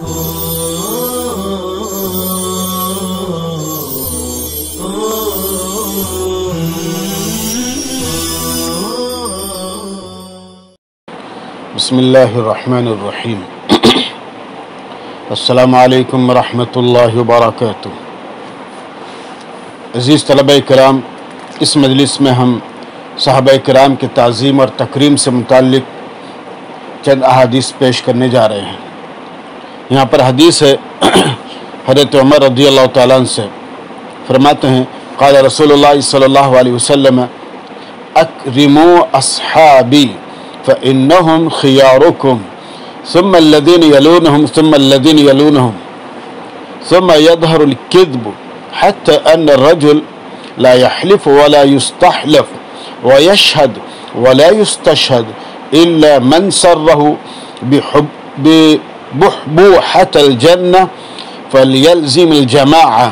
بسم اللہ الرحمن الرحیم السلام علیکم ورحمۃ اللہ وبرکاتہ۔ عزیز طلبہ کرام، اس مجلس میں ہم صحابہ کرام کی تعظیم اور تکریم سے متعلق چند احادیث پیش کرنے جا رہے ہیں۔ یہاں پر حدیث ہے حضرت عمر رضی اللہ تعالیٰ عنہ سے، فرماتے ہیں قال رسول اللہ صلی اللہ علیہ وسلم اکرموا اصحابی فإنهم خياركم ثم الذين يلونهم ثم الذين يلونهم ثم يظهر الكذب حتى أن الرجل لا يحلف ولا يستحلف ويشهد ولا يستشهد إلا من سره ببحبوحة الجنة فليلزم الجماعة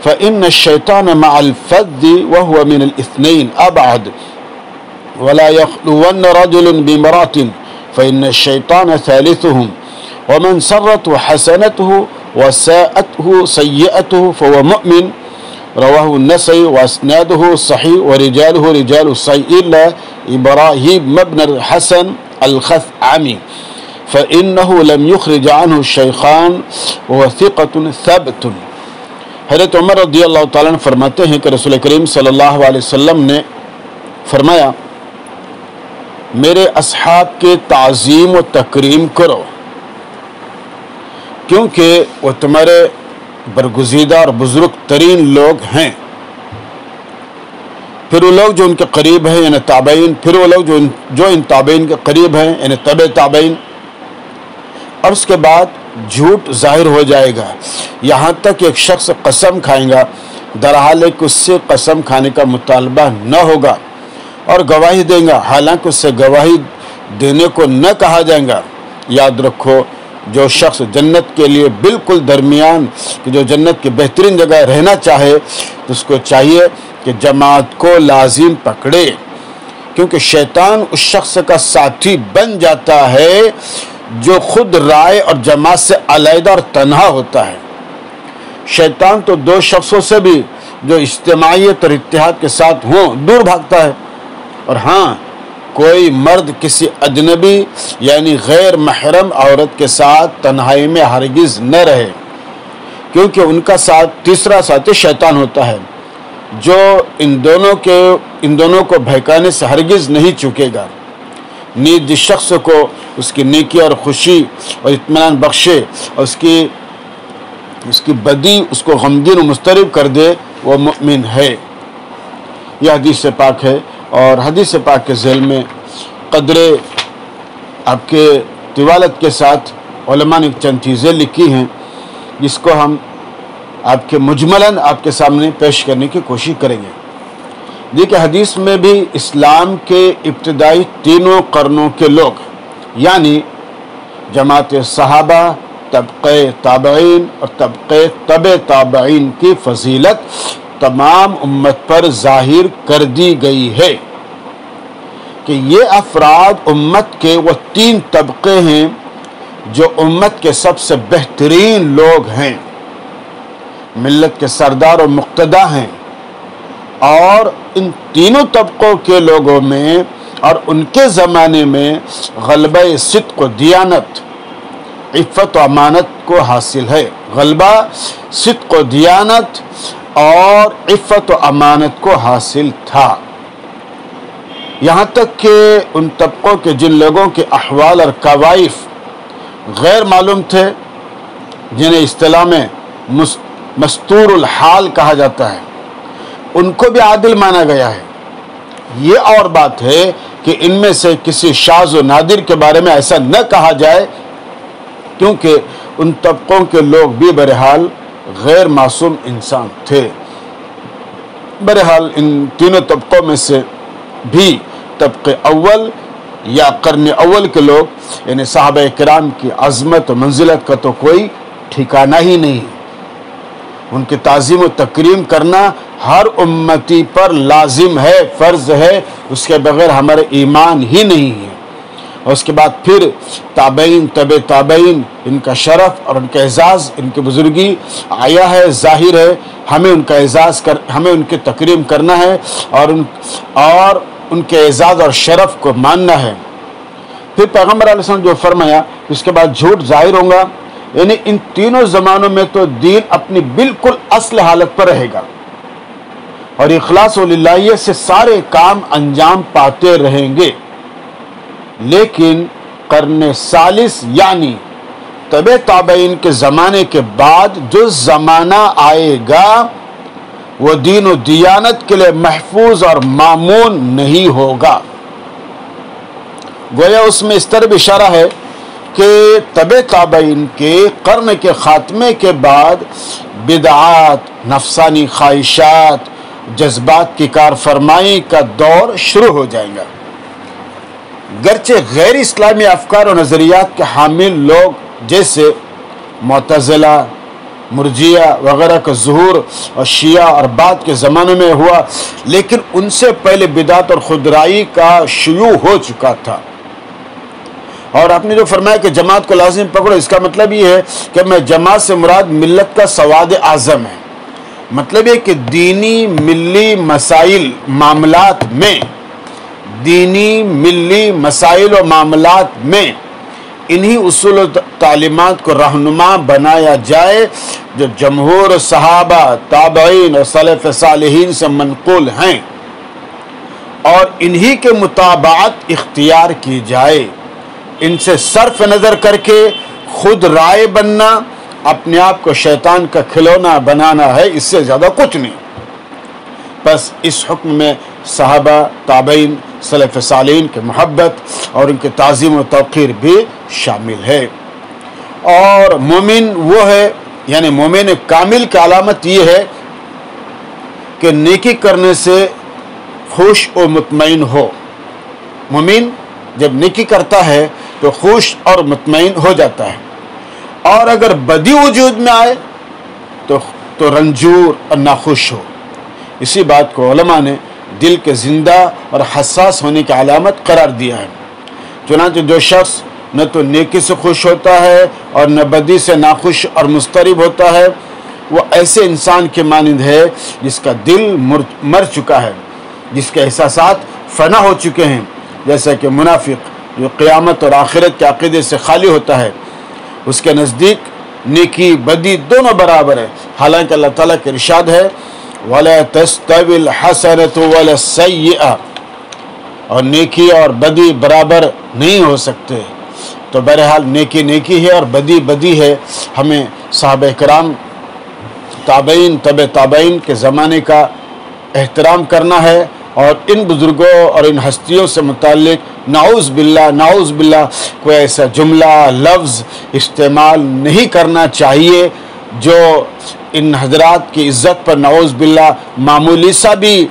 فإن الشيطان مع الفذ وهو من الاثنين أبعد ولا يخلون رجل بامرأة فإن الشيطان ثالثهم ومن سرته حسنته وساءته سيئته فهو مؤمن رواه النسائي واسناده صحيح ورجاله رجال الصحيح إلا إبراهيم بن الحسن الخثعمي فإنه لم يخرج عنه الشيخان وهو ثقة ثبت۔ حضرت عمر رضی اللہ تعالیٰ عنہ فرماتے ہیں کہ رسول کریم صلی اللہ علیہ وسلم نے فرمایا میرے اصحاب کے تعظیم و تکریم کرو، کیونکہ وہ تمہارے برگزیدہ اور بزرگ ترین لوگ ہیں۔ پھر وہ لوگ جو ان کے قریب ہیں یعنی تابعین، پھر وہ لوگ جو ان تابعین کے قریب ہیں یعنی تبع تابعین، اور اس کے بعد جھوٹ ظاہر ہو جائے گا، یہاں تک ایک شخص قسم کھائے گا درحال کہ اس سے قسم کھانے کا مطالبہ نہ ہوگا اور گواہی دیں گا حالانکہ اس سے گواہی دینے کو نہ کہا جائے گا۔ یاد رکھو، جو شخص جنت کے لیے بالکل درمیان کہ جو جنت کی بہترین جگہ رہنا چاہے تو اس کو چاہیے کہ جماعت کو لازم پکڑے، کیونکہ شیطان اس شخص کا ساتھی بن جاتا ہے جو خود رائے اور جماعت سے علیحدہ اور تنہا ہوتا ہے۔ شیطان تو دو شخصوں سے بھی جو اجتماعیت اور اتحاد کے ساتھ ہوں دور بھاگتا ہے، اور ہاں کوئی مرد کسی اجنبی یعنی غیر محرم عورت کے ساتھ تنہائی میں ہرگز نہ رہے، کیونکہ ان کا ساتھ تیسرا ساتھی شیطان ہوتا ہے جو ان دونوں کو بہکانے سے ہرگز نہیں چکے گا۔ نیز جس شخص کو اس کی نیکی اور خوشی اور اطمینان بخشے اور اس کی بدی اس کو غمگین و مضطرب کر دے وہ مؤمن ہے۔ یہ حدیث پاک ہے، اور حدیث پاک کے ذیل میں قدر آپ کے طوالت کے ساتھ علماء نے چند چیزیں لکھی ہیں جس کو ہم آپ کے مجملاً آپ کے سامنے پیش کرنے کی کوشش کریں گے۔ دیکھیں، حدیث میں بھی اسلام کے ابتدائی تینوں قرنوں کے لوگ یعنی جماعت صحابہ، طبقہ تابعین اور طبقہ تبع تابعین کی فضیلت تمام امت پر ظاہر کر دی گئی ہے کہ یہ افراد امت کے وہ تین طبقے ہیں جو امت کے سب سے بہترین لوگ ہیں، ملت کے سردار و مقتدا ہیں، اور ان تینوں طبقوں کے لوگوں میں اور ان کے زمانے میں غلبہ صدق و دیانت، عفت و امانت کو حاصل ہے۔ غلبہ صدق و دیانت اور عفت و امانت کو حاصل تھا، یہاں تک کہ ان طبقوں کے جن لوگوں کے احوال اور کوائف غیر معلوم تھے، جنہیں اصطلاح میں مستور الحال کہا جاتا ہے، ان کو بھی عادل مانا گیا ہے۔ یہ اور بات ہے کہ ان میں سے کسی شاذ و نادر کے بارے میں ایسا نہ کہا جائے، کیونکہ ان طبقوں کے لوگ بھی بہرحال غیر معصوم انسان تھے۔ بہرحال ان تینوں طبقوں میں سے بھی طبقہ اول یا قرن اول کے لوگ یعنی صحابہ کرام کی عظمت و منزلت کا تو کوئی ٹھکانہ ہی نہیں۔ ان کی تعظیم و تکریم کرنا ہر امتی پر لازم ہے، فرض ہے، اس کے بغیر ہمارے ایمان ہی نہیں ہے۔ اور اس کے بعد پھر تابعین، تبع تابعین، ان کا شرف اور ان کا اعزاز، ان کی بزرگی آیا ہے، ظاہر ہے، ہمیں ان کا اعزاز ہمیں ان کی تکریم کرنا ہے اور ان کے اعزاز اور شرف کو ماننا ہے۔ پھر پیغمبر علیہ السلام جو فرمایا اس کے بعد جھوٹ ظاہر ہوگا، یعنی ان تینوں زمانوں میں تو دین اپنی بالکل اصل حالت پر رہے گا اور اخلاص و للہیت سے سارے کام انجام پاتے رہیں گے، لیکن قرن ثالث یعنی تبع تابعین کے زمانے کے بعد جو زمانہ آئے گا وہ دین و دیانت کے لیے محفوظ اور مامون نہیں ہوگا۔ گویا اس میں اس طرح اشارہ ہے کہ تبع تابعین کے قرن کے خاتمے کے بعد بدعات، نفسانی خواہشات، جذبات کی کار فرمائی کا دور شروع ہو جائے گا۔ گرچہ غیر اسلامی افکار و نظریات کے حامل لوگ جیسے معتزلہ، مرجیہ وغیرہ کا ظہور اور شیعہ اور بعد کے زمانے میں ہوا، لیکن ان سے پہلے بدعت اور خودرائی کا شیوع ہو چکا تھا۔ اور آپ نے جو فرمایا کہ جماعت کو لازم پکڑو، اس کا مطلب یہ ہے کہ میں جماعت سے مراد ملت کا سواد اعظم ہے۔ مطلب یہ کہ دینی ملی مسائل و معاملات میں انہی اصول و تعلیمات کو رہنما بنایا جائے جو جمہور صحابہ، تابعین اور سلف صالحین سے منقول ہیں، اور انہی کے مطابعت اختیار کی جائے۔ ان سے صرف نظر کر کے خود رائے بننا اپنے آپ کو شیطان کا کھلونا بنانا ہے، اس سے زیادہ کچھ نہیں۔ بس اس حکم میں صحابہ، تابعین، سلف صالحین کے محبت اور ان کے تعظیم و توقیر بھی شامل ہے۔ اور مومن وہ ہے، یعنی مومن کامل کی علامت یہ ہے کہ نیکی کرنے سے خوش و مطمئن ہو۔ مومن جب نیکی کرتا ہے تو خوش اور مطمئن ہو جاتا ہے، اور اگر بدی وجود میں آئے تو رنجور اور ناخوش ہو۔ اسی بات کو علماء نے دل کے زندہ اور حساس ہونے کی علامت قرار دیا ہے۔ چنانچہ جو شخص نہ تو نیکی سے خوش ہوتا ہے اور نہ بدی سے ناخوش اور مضطرب ہوتا ہے، وہ ایسے انسان کے مانند ہے جس کا دل مر چکا ہے، جس کے احساسات فنا ہو چکے ہیں، جیسا کہ منافق جو قیامت اور آخرت کے عقیدے سے خالی ہوتا ہے، اس کے نزدیک نیکی بدی دونوں برابر ہے۔ حالانکہ اللہ تعالیٰ کے ارشاد ہے وَلَا تَسْتَوِي الْحَسَنَةُ وَلَا السَّيِّئَةُ، اور نیکی اور بدی برابر نہیں ہو سکتے۔ تو بہرحال نیکی نیکی ہے اور بدی بدی ہے۔ ہمیں صحابہ کرام، تابعین، تبع تابعین کے زمانے کا احترام کرنا ہے اور ان بزرگوں اور ان ہستیوں سے متعلق نعوذ باللہ کوئی ایسا جملہ، لفظ استعمال نہیں کرنا چاہیے جو ان حضرات کی عزت پر نعوذ باللہ معمولی سا بھی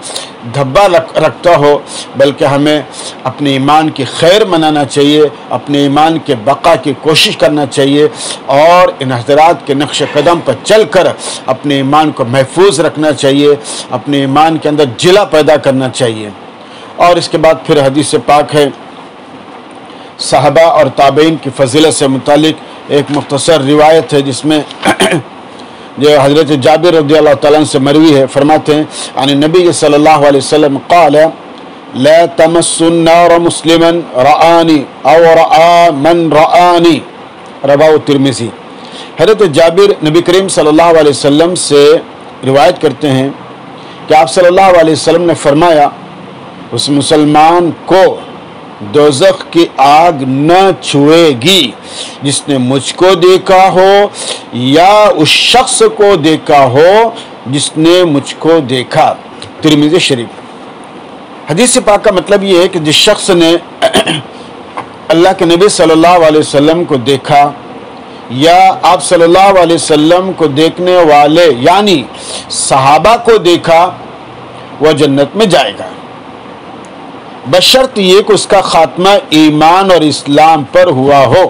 دھبا رکھتا ہو، بلکہ ہمیں اپنے ایمان کی خیر منانا چاہیے، اپنے ایمان کے بقا کی کوشش کرنا چاہیے اور ان حضرات کے نقش قدم پر چل کر اپنے ایمان کو محفوظ رکھنا چاہیے، اپنے ایمان کے اندر جلا پیدا کرنا چاہیے۔ اور اس کے بعد پھر حدیث پاک ہے، صحابہ اور تابعین کی فضیلت سے متعلق ایک مختصر روایت ہے جس میں جو حضرت جابر رضی اللہ تعالیٰ عنہ سے مروی ہے، فرماتے ہیں عن النبی صلی اللہ علیہ وسلم قال لا تمس النار مسلما رآنی او رآ من رآنی، رواه ترمذی۔ حضرت جابر نبی کریم صلی اللہ علیہ وسلم سے روایت کرتے ہیں کہ آپ صلی اللہ علیہ وسلم نے فرمایا اس مسلمان کو دوزخ کی آگ نہ چھوئے گی جس نے مجھ کو دیکھا ہو یا اس شخص کو دیکھا ہو جس نے مجھ کو دیکھا۔ ترمذی شریف۔ حدیث پاک کا مطلب یہ ہے کہ جس شخص نے اللہ کے نبی صلی اللہ علیہ وسلم کو دیکھا یا آپ صلی اللہ علیہ وسلم کو دیکھنے والے یعنی صحابہ کو دیکھا، وہ جنت میں جائے گا، بشرط یہ کہ اس کا خاتمہ ایمان اور اسلام پر ہوا ہو۔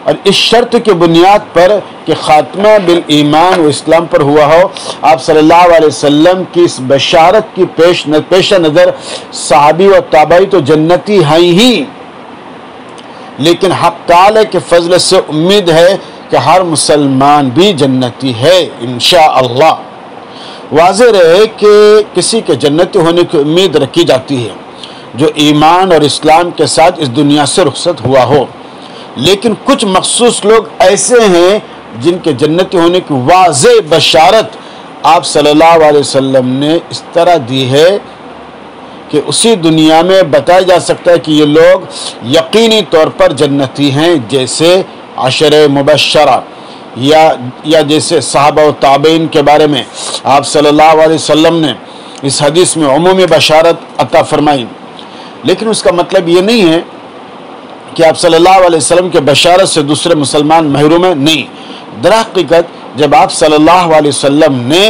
اور اس شرط کی بنیاد پر کہ خاتمہ بالایمان و اسلام پر ہوا ہو، آپ صلی اللہ علیہ وسلم کی اس بشارت کی پیش نظر صحابی و تابعی تو جنتی ہیں ہی، لیکن حق تعالی کے فضل سے امید ہے کہ ہر مسلمان بھی جنتی ہے انشاءاللہ۔ واضح رہے کہ کسی کے جنتی ہونے کی امید رکھی جاتی ہے جو ایمان اور اسلام کے ساتھ اس دنیا سے رخصت ہوا ہو، لیکن کچھ مخصوص لوگ ایسے ہیں جن کے جنتی ہونے کی واضح بشارت آپ صلی اللہ علیہ وسلم نے اس طرح دی ہے کہ اسی دنیا میں بتایا جا سکتا ہے کہ یہ لوگ یقینی طور پر جنتی ہیں، جیسے عشرہ مبشرہ یا جیسے صحابہ و تابعین کے بارے میں آپ صلی اللہ علیہ وسلم نے اس حدیث میں عمومی بشارت عطا فرمائی۔ لیکن اس کا مطلب یہ نہیں ہے کہ آپ صلی اللہ علیہ وسلم کے بشارت سے دوسرے مسلمان محروم ہیں، نہیں۔ در حقیقت جب آپ صلی اللہ علیہ وسلم نے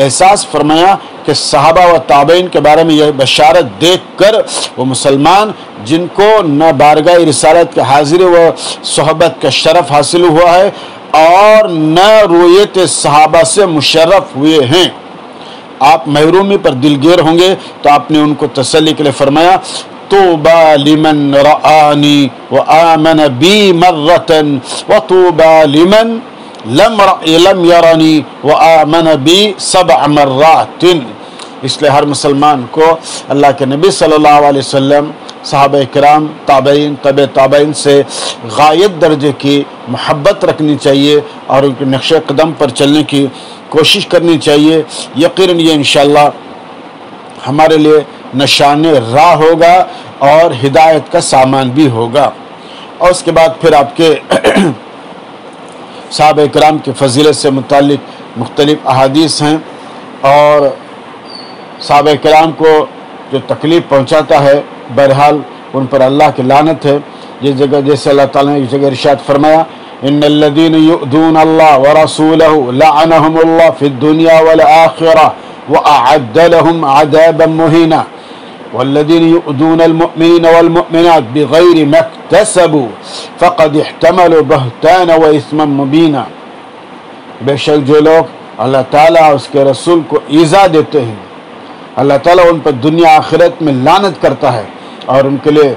احساس فرمایا کہ صحابہ و تابعین کے بارے میں یہ بشارت دیکھ کر وہ مسلمان جن کو نہ بارگاہ رسالت کے حاضری و صحبت کا شرف حاصل ہوا ہے اور نہ رویت صحابہ سے مشرف ہوئے ہیں، آپ محرومی پر دلگیر ہوں گے، تو آپ نے ان کو تسلی کے لیے فرمایا طوبى لمن رآني وآمن بي مرة وطوبى لمن لم يرني وآمن بي 7 مرات۔ اس لیے ہر مسلمان کو اللہ کے نبی صلی اللہ علیہ وسلم، صحابہ کرام، تابعین، تبع تابعین سے غایت درجے کی محبت رکھنی چاہیے اور ان کے نقش قدم پر چلنے کی کوشش کرنی چاہیے۔ یقیناً یہ انشاءاللہ ہمارے لیے نشان راہ ہوگا اور ہدایت کا سامان بھی ہوگا۔ اور اس کے بعد پھر آپ کے صحابہ کرام کی فضیلت سے متعلق مختلف احادیث ہیں، اور صحابہ کرام کو جو تکلیف پہنچاتا ہے بہرحال ان پر اللہ کی لعنت ہے۔ یہ جگہ جیسے اللہ تعالیٰ نے اس جگہ ارشاد فرمایا ان الذين يؤذون الله ورسوله لعنهم الله في الدنيا والآخرة وأعد لهم عذابا مهينا والذين يؤذون المؤمنين والمؤمنات بغير ما اكتسبوا فقد احتملوا بهتانا وإثما مبينا۔ بے شک جو لوگ اللہ تعالیٰ اور اس کے رسول کو ایذا دیتے ہیں، اللہ تعالیٰ ان پر دنیا آخرت میں لعنت کرتا ہے اور ان کے لیے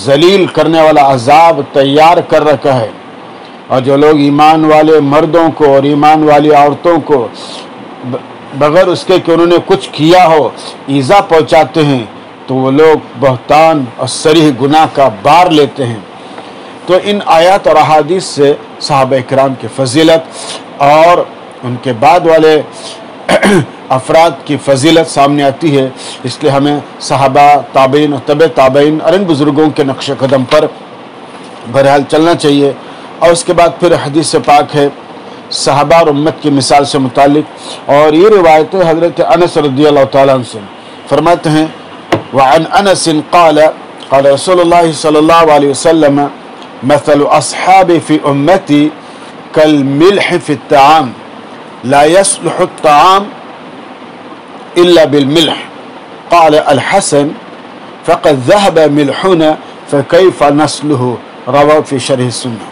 ذلیل کرنے والا عذاب تیار کر رکھا ہے۔ اور جو لوگ ایمان والے مردوں کو اور ایمان والی عورتوں کو بغیر اس کے کہ انہوں نے کچھ کیا ہو ایذا پہنچاتے ہیں تو وہ لوگ بہتان اور صریح گناہ کا بار لیتے ہیں۔ تو ان آیات اور احادیث سے صحابہ کرام کی فضیلت اور ان کے بعد والے افراد کی فضیلت سامنے آتی ہے، اس لیے ہمیں صحابہ، تابعین اور تبع تابعین اور ان بزرگوں کے نقش قدم پر بہرحال چلنا چاہیے۔ اور اس کے بعد پھر حدیث پاک ہے صحابہ اور امت کی مثال سے متعلق، اور یہ روایت حضرت انس رضی اللہ تعالیٰ عنہ سے فرماتے ہیں وعن انس قال قال رسول اللہ صلی اللہ علیہ وسلم مثل اصحابی فی امتی کالملح فی الطعام لا يصلح الطعام الا بالملح قال الحسن فقد ذهب ملحنا فكيف نسله رواه في شرح السنة۔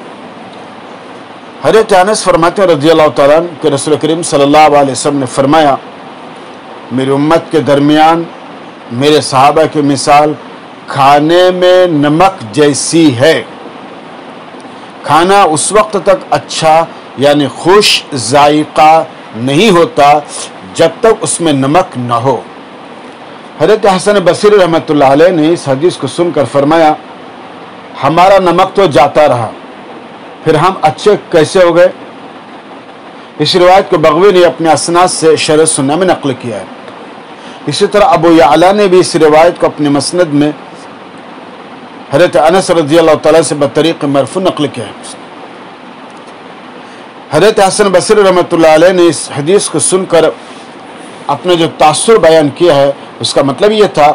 حضرت انس فرماتے ہیں رضی اللہ تعالیٰ عنہ کہ رسول کریم صلی اللہ علیہ وسلم نے فرمایا میری امت کے درمیان میرے صحابہ کی مثال کھانے میں نمک جیسی ہے۔ کھانا اس وقت تک اچھا یعنی خوش ذائقہ نہیں ہوتا جب تک اس میں نمک نہ ہو۔ حضرت حسن بصری رحمۃ اللہ علیہ نے اس حدیث کو سن کر فرمایا ہمارا نمک تو جاتا رہا، پھر ہم اچھے کیسے ہو گئے؟ اس روایت کو بغوی نے اپنے اسناد سے شرح سنہ میں نقل کیا ہے۔ اسی طرح ابو یعلا نے بھی اس روایت کو اپنے مسند میں حضرت انس رضی اللہ تعالیٰ سے بطریق مرفوع نقل کیا ہے۔ حضرت حسن بصری رحمۃ اللہ علیہ نے اس حدیث کو سن کر اپنا جو تاثر بیان کیا ہے اس کا مطلب یہ تھا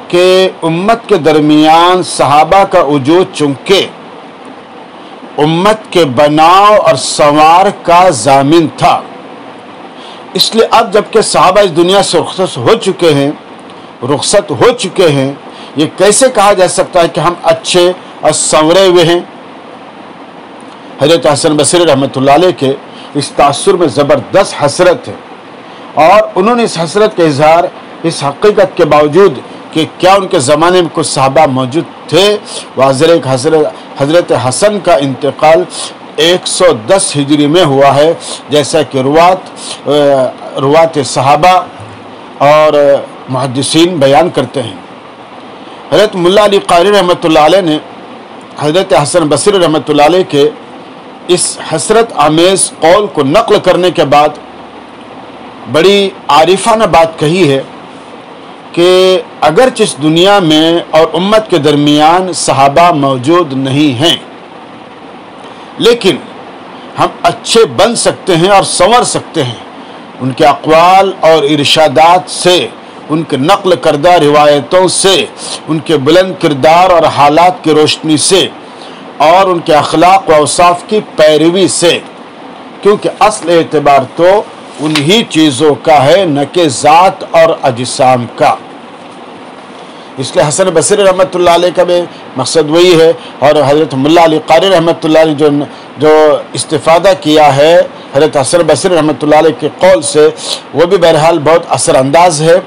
کہ امت کے درمیان صحابہ کا وجود چونکہ امت کے بناؤ اور سنوار کا ضامن تھا، اس لیے اب جب کہ صحابہ اس دنیا سے رخصت ہو چکے ہیں یہ کیسے کہا جا سکتا ہے کہ ہم اچھے اور سنورے ہوئے ہیں؟ حضرت حسن بصری رحمۃ اللہ علیہ کے اس تاثر میں زبردست حسرت ہے، اور انہوں نے اس حسرت کا اظہار اس حقیقت کے باوجود کہ کیا ان کے زمانے میں کچھ صحابہ موجود تھے، واضح ایک حضرت حسن کا انتقال 110 ہجری میں ہوا ہے، جیسا کہ روات صحابہ اور محدثین بیان کرتے ہیں۔ حضرت ملا علی قاری رحمۃ اللہ علیہ نے حضرت حسن بصری رحمۃ اللہ علیہ کے اس حسرت آمیز قول کو نقل کرنے کے بعد بڑی عارفانہ بات کہی ہے کہ اگرچہ اس دنیا میں اور امت کے درمیان صحابہ موجود نہیں ہیں، لیکن ہم اچھے بن سکتے ہیں اور سنور سکتے ہیں ان کے اقوال اور ارشادات سے، ان کے نقل کردہ روایتوں سے، ان کے بلند کردار اور حالات کی روشنی سے، اور ان کے اخلاق و اوصاف کی پیروی سے، کیونکہ اصل اعتبار تو انہی چیزوں کا ہے، نہ کہ ذات اور اجسام کا۔ اس لیے حسن بصری رحمۃ اللہ علیہ کا بھی مقصد وہی ہے، اور حضرت ملا علی قاری رحمۃ اللہ علیہ جو استفادہ کیا ہے حضرت حسن بصری رحمۃ اللہ علیہ کے قول سے، وہ بھی بہرحال بہت اثر انداز ہے۔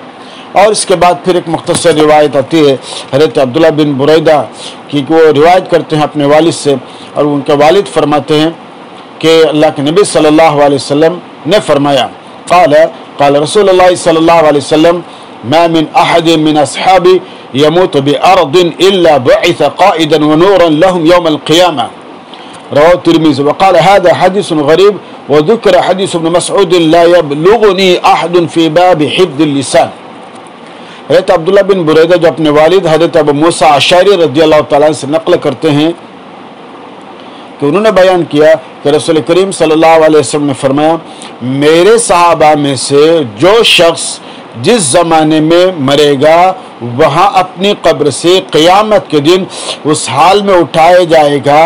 اور اس کے بعد پھر ایک مختصر روایت آتی ہے حضرت عبداللہ بن بریدہ کی، وہ روایت کرتے ہیں اپنے والد سے، اور ان کے والد فرماتے ہیں کہ اللہ کے نبی صلی اللہ علیہ وسلم نے فرمایا، قال رسول اللہ صلی اللہ علیہ وسلم ما من احد من اصحابی يموت بأرض الا بعث قائدا ونورا لهم يوم القيامة، رواه الترمذي، وقال هذا حديث غريب، وذكر حديث ابن مسعود لا يبلغني احد في باب حفظ اللسان۔ حضرت عبداللہ بن بریدہ جو اپنے والد حضرت ابو موسیٰ اشعری رضی اللہ تعالیٰ عنہ سے نقل کرتے ہیں کہ انہوں نے بیان کیا کہ رسول کریم صلی اللہ علیہ وسلم نے فرمایا، میرے صحابہ میں سے جو شخص جس زمانے میں مرے گا وہاں اپنی قبر سے قیامت کے دن اس حال میں اٹھایا جائے گا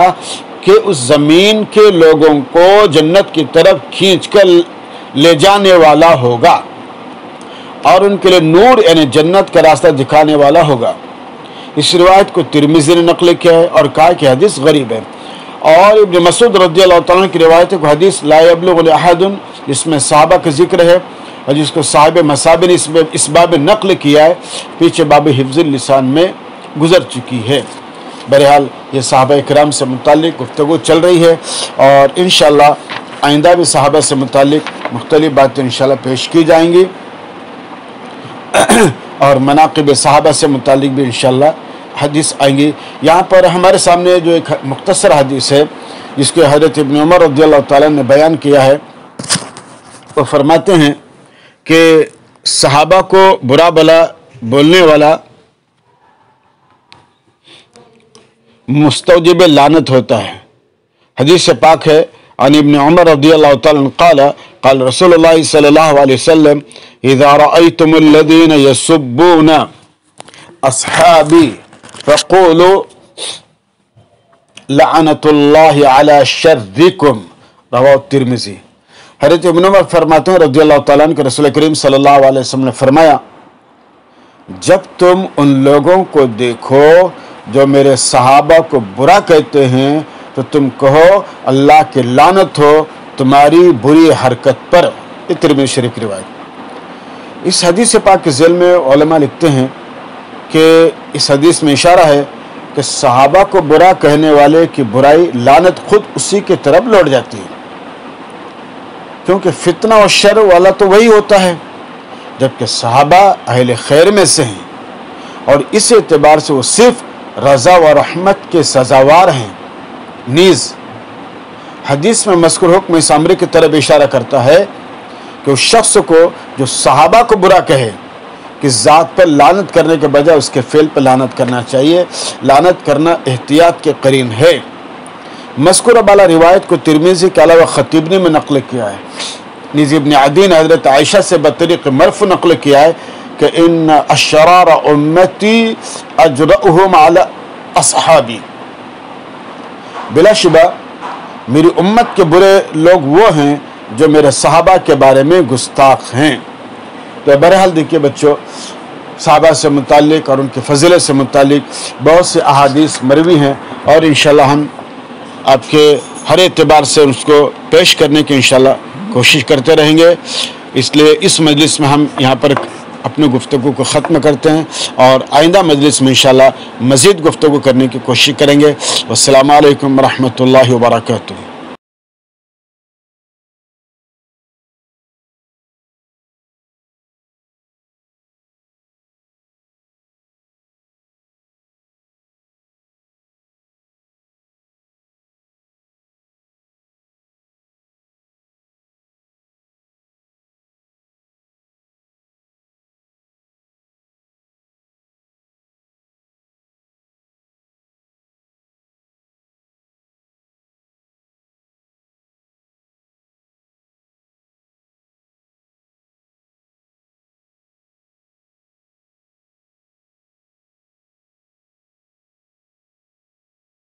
کہ اس زمین کے لوگوں کو جنت کی طرف کھینچ کر لے جانے والا ہوگا، اور ان کے لیے نور یعنی جنت کا راستہ دکھانے والا ہوگا۔ اس روایت کو ترمذی نے نقل کیا ہے اور کہا کہ حدیث غریب ہے۔ اور ابن مسعود رضی اللہ تعالیٰ عنہ کی روایت ہے کہ حدیث لا یبلغ احد، جس میں صحابہ کا ذکر ہے، اور جس کو صاحب مصابر نے اس باب نقل کیا ہے، پیچھے باب حفظ اللسان میں گزر چکی ہے۔ بہرحال یہ صحابہ کرام سے متعلق گفتگو چل رہی ہے، اور انشاءاللہ آئندہ بھی صحابہ سے متعلق مختلف باتیں انشاءاللہ پیش کی جائیں گی، اور مناقب صحابہ سے متعلق بھی انشاءاللہ حدیث آئیں گی۔ یہاں پر ہمارے سامنے جو ایک مختصر حدیث ہے جس کو حضرت ابن عمر رضی اللہ تعالیٰ نے بیان کیا ہے، وہ فرماتے ہیں کہ صحابہ کو برا بلا بولنے والا مستوجب لعنت ہوتا ہے۔ حدیث پاک ہے عن ابن عمر رضی اللہ تعالیٰ عنہ قال رسول اللہ صلی اللہ علیہ وسلم اذا رأيتم الذين يسبون اصحابی فقولوا لعنت اللہ علی شرکم، رواه الترمذی۔ حضرت ابن عمر فرماتے ہیں رضی اللہ تعالیٰ عنہ کہ رسول کریم صلی اللہ علیہ وسلم نے فرمایا، جب تم ان لوگوں کو دیکھو جو میرے صحابہ کو برا کہتے ہیں تو تم کہو اللہ کی لعنت ہو تمہاری بری حرکت پر۔ یہ ترمذی شریف کی روایت۔ اس حدیث پاک کے ذیل میں علماء لکھتے ہیں کہ اس حدیث میں اشارہ ہے کہ صحابہ کو برا کہنے والے کی برائی لعنت خود اسی کی طرف لوٹ جاتی ہے، کیونکہ فتنہ اور شر والا تو وہی ہوتا ہے، جبکہ صحابہ اہل خیر میں سے ہیں، اور اس اعتبار سے وہ صرف رضا و رحمت کے سزاوار ہیں۔ نیز حدیث میں مذکور حکم اس امر کی طرف اشارہ کرتا ہے کہ اس شخص کو جو صحابہ کو برا کہے کہ ذات پر لعنت کرنے کے بجائے اس کے فعل پر لعنت کرنا چاہیے۔ لعنت کرنا احتیاط کے قرین ہے۔ مذکورہ بالا روایت کو ترمذی کے علاوہ خطیبی میں نقل کیا ہے۔ نیز ابن عدی نے حضرت عائشہ سے بطریق مرفوع نقل کیا ہے کہ ان اشرار امتی اجرؤہم علی اصحابی، بلا شبہ میری امت کے برے لوگ وہ ہیں جو میرے صحابہ کے بارے میں گستاخ ہیں۔ تو بہرحال دیکھیے بچوں، صحابہ سے متعلق اور ان کے فضیلت سے متعلق بہت سے احادیث مروی ہیں، اور انشاءاللہ ہم آپ کے ہر اعتبار سے اس کو پیش کرنے کی انشاءاللہ کوشش کرتے رہیں گے۔ اس لیے اس مجلس میں ہم یہاں پر اپنی گفتگو کو ختم کرتے ہیں اور آئندہ مجلس میں انشاءاللہ مزید گفتگو کرنے کی کوشش کریں گے۔ والسلام علیکم ورحمۃ اللہ وبرکاتہ۔